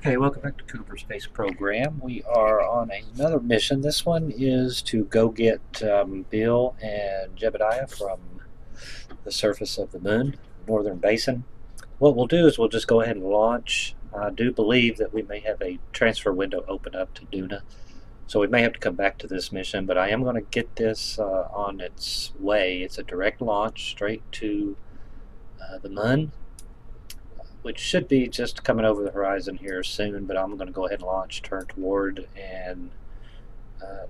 Okay, welcome back to Cooper Space Program. We are on another mission. This one is to go get Bill and Jebediah from the surface of the moon, northern basin. What we'll do is we'll just go ahead and launch. I do believe that we may have a transfer window open up to Duna, so we may have to come back to this mission, but I am going to get this on its way. It's a direct launch straight to the moon, which should be just coming over the horizon here soon, but I'm going to go ahead and launch, turn toward, and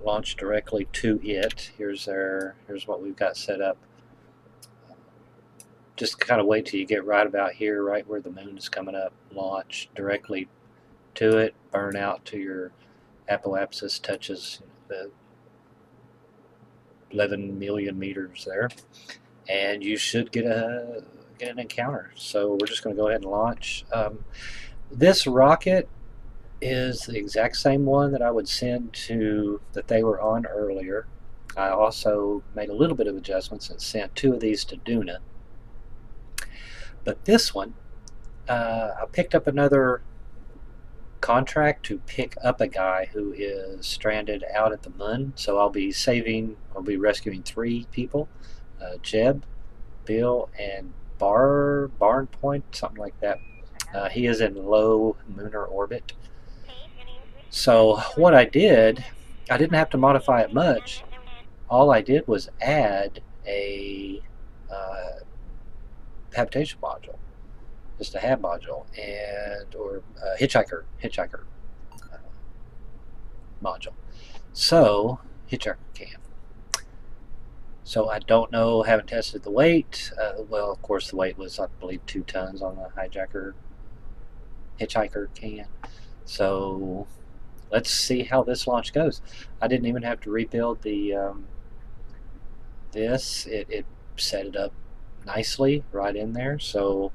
launch directly to it. Here's what we've got set up. Just kind of wait till you get right about here, right where the moon is coming up, launch directly to it, burn out to your apoapsis touches the 11 million meters there, and you should get an encounter. So we're just going to go ahead and launch. This rocket is the exact same one that I would send to that they were on earlier. I also made a little bit of adjustments and sent two of these to Duna. But this one, I picked up another contract to pick up a guy who is stranded out at the moon. So I'll be rescuing three people: Jeb, Bill, and Barpont, something like that. He is in low lunar orbit. So what I didn't have to modify it much. All I did was add a habitation module, just a hab module, or a hitchhiker module. So hitchhiker cam. So I don't know, haven't tested the weight. Well, of course, the weight was, I believe, 2 tons on the hitchhiker can. So let's see how this launch goes. I didn't even have to rebuild the this. It set it up nicely right in there. So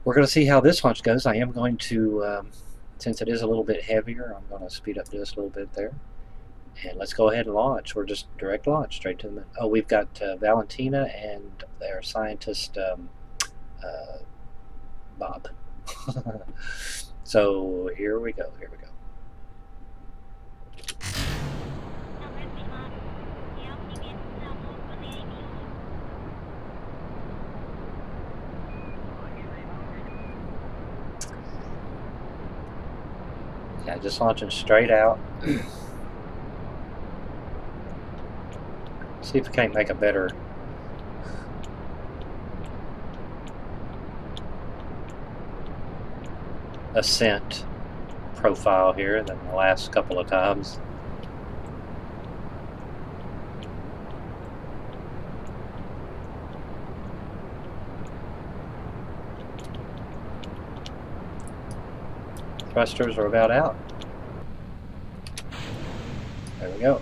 we're going to see how this launch goes. I am going to, since it is a little bit heavier, I'm going to speed up just a little bit there. And let's go ahead and launch. We're just direct launch straight to the moon. Oh, we've got Valentina and their scientist Bob. So here we go. Yeah, just launching straight out. See if we can't make a better ascent profile here than the last couple of times. Thrusters are about out. There we go.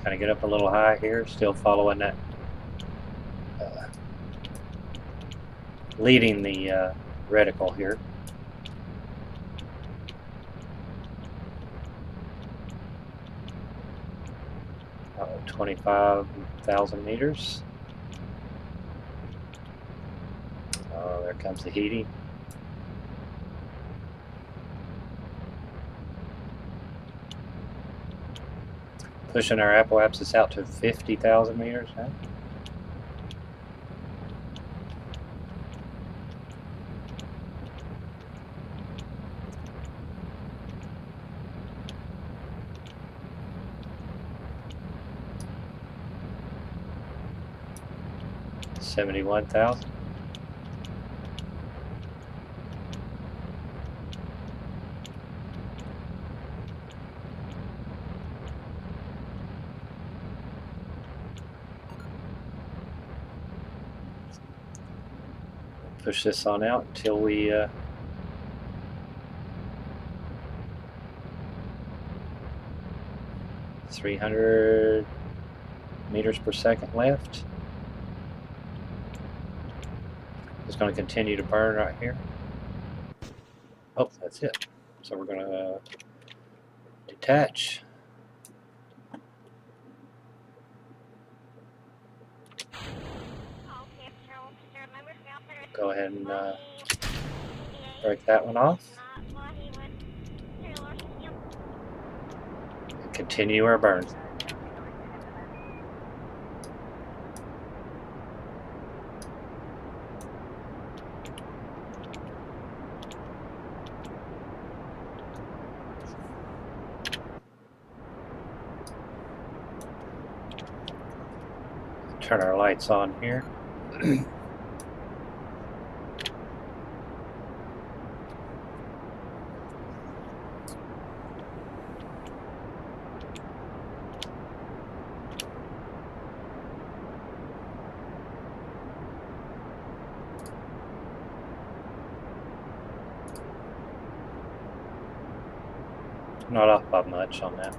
Kind of get up a little high here, still following that, leading the reticle here. Oh, 25,000 meters. Oh, there comes the heating. Pushing our apoapsis out to 50,000 meters now. $71,000. Push this on out until we 300 meters per second left. It's going to continue to burn right here. Oh, that's it. So we're going to detach. Go ahead and break that one off. And continue our burn. Turn our lights on here. Not off by much on that.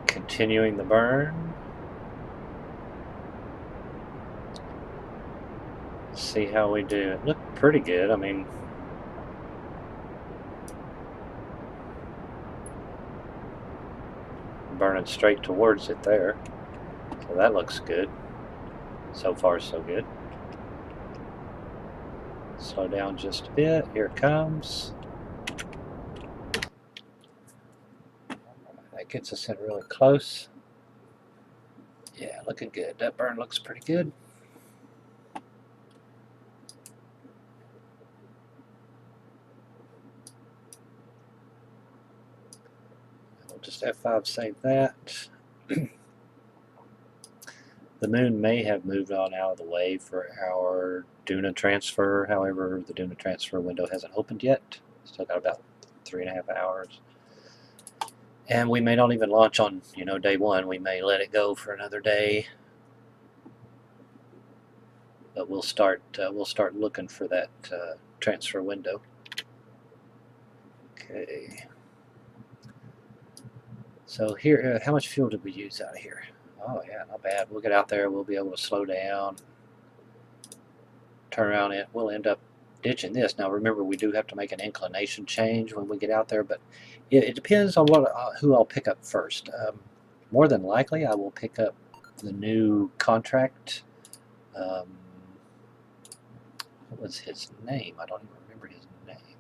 Continuing the burn. See how we do. It looked pretty good. I mean, burning straight towards it there. So that looks good. So far, so good. Slow down just a bit. Here it comes. That gets us in really close. Yeah, looking good. That burn looks pretty good. We'll just F5 save that. The moon may have moved on out of the way for our Duna transfer. However, the Duna transfer window hasn't opened yet. Still got about 3.5 hours. And we may not even launch on, day one. We may let it go for another day. But we'll start looking for that transfer window. Okay. So here, how much fuel did we use out of here? Oh yeah, not bad. We'll get out there. We'll be able to slow down, turn around. We'll end up ditching this. Now remember, we do have to make an inclination change when we get out there, but it depends on who I'll pick up first. More than likely, I will pick up the new contract. What was his name? I don't even remember his name.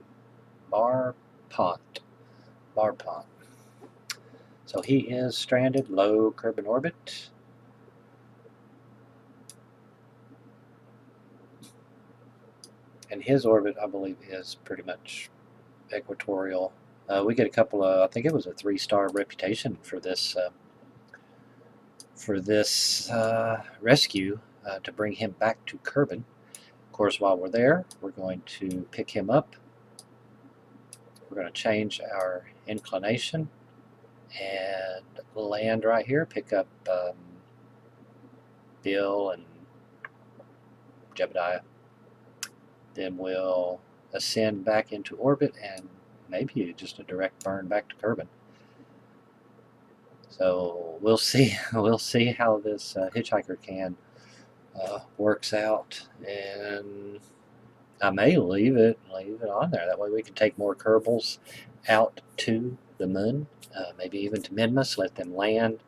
Barpont. So he is stranded, low Kerbin orbit. And his orbit, I believe, is pretty much equatorial. We get a couple of, I think it was a 3-star reputation for this rescue to bring him back to Kerbin. Of course, while we're there, we're going to pick him up. We're going to change our inclination and land right here, pick up Bill and Jebediah. Then we'll ascend back into orbit and maybe just a direct burn back to Kerbin. So we'll see how this hitchhiker can works out, and I may leave it on there. That way we can take more Kerbals out to the moon, maybe even to Minmus, let them land,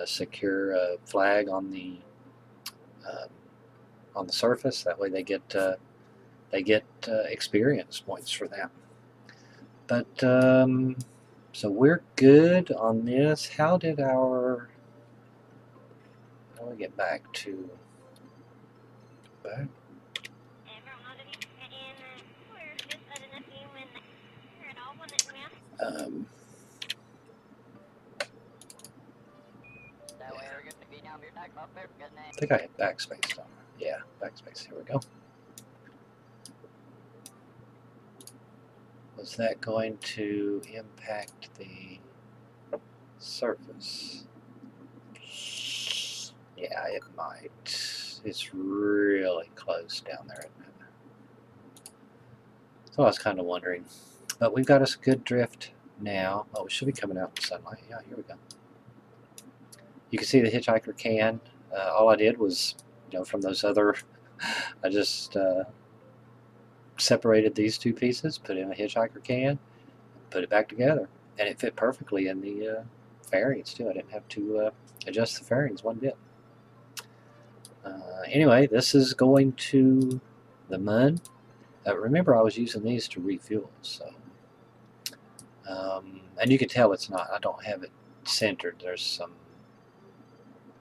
secure a flag on the surface. That way they get experience points for that. But so we're good on this. How do we get back to back? I think I had backspace on. Yeah, backspace. Here we go. Was that going to impact the surface? Yeah, it might. It's really close down there, isn't it? So I was kind of wondering. But we've got us a good drift now. Oh, it should be coming out in sunlight. Yeah, here we go. You can see the hitchhiker can. All I did was, from those other, I just separated these two pieces, put in a hitchhiker can, put it back together, and it fit perfectly in the fairings too. I didn't have to adjust the fairings one bit. Anyway, this is going to the Mun. Remember, I was using these to refuel, so and you can tell it's not. I don't have it centered. There's some.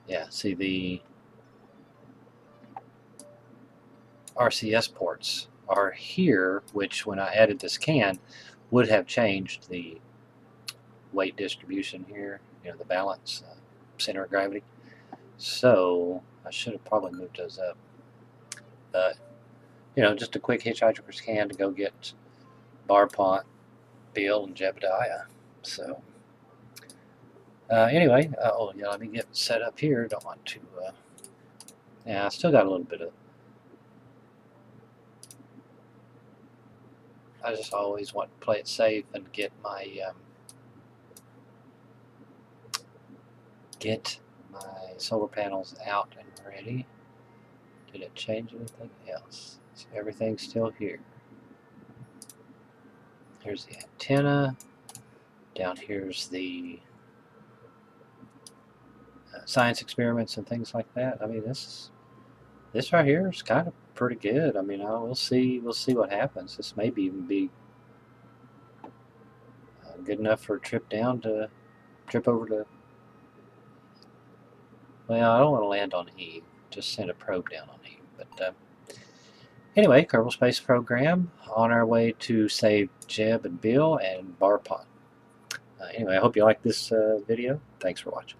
Yeah, see the RCS ports are here, which when I added this can would have changed the weight distribution here, the balance, center of gravity. So I should have probably moved those up. But, just a quick hitchhiker's can to go get Barpont, Bill, and Jebediah. So, anyway, oh yeah, let me get set up here. Don't want to, yeah, I still got a little bit of, I just always want to play it safe and get my solar panels out and ready. Did it change anything else? So everything's still here. Here's the antenna. Down here's the science experiments and things like that. I mean, this right here is kind of pretty good. I mean, we'll see what happens. This may even be good enough for a trip over to. Well, I don't want to land on Eve. Just send a probe down on Eve. But anyway, Kerbal Space Program on our way to save Jeb and Bill and Barpont. Anyway, I hope you like this video. Thanks for watching.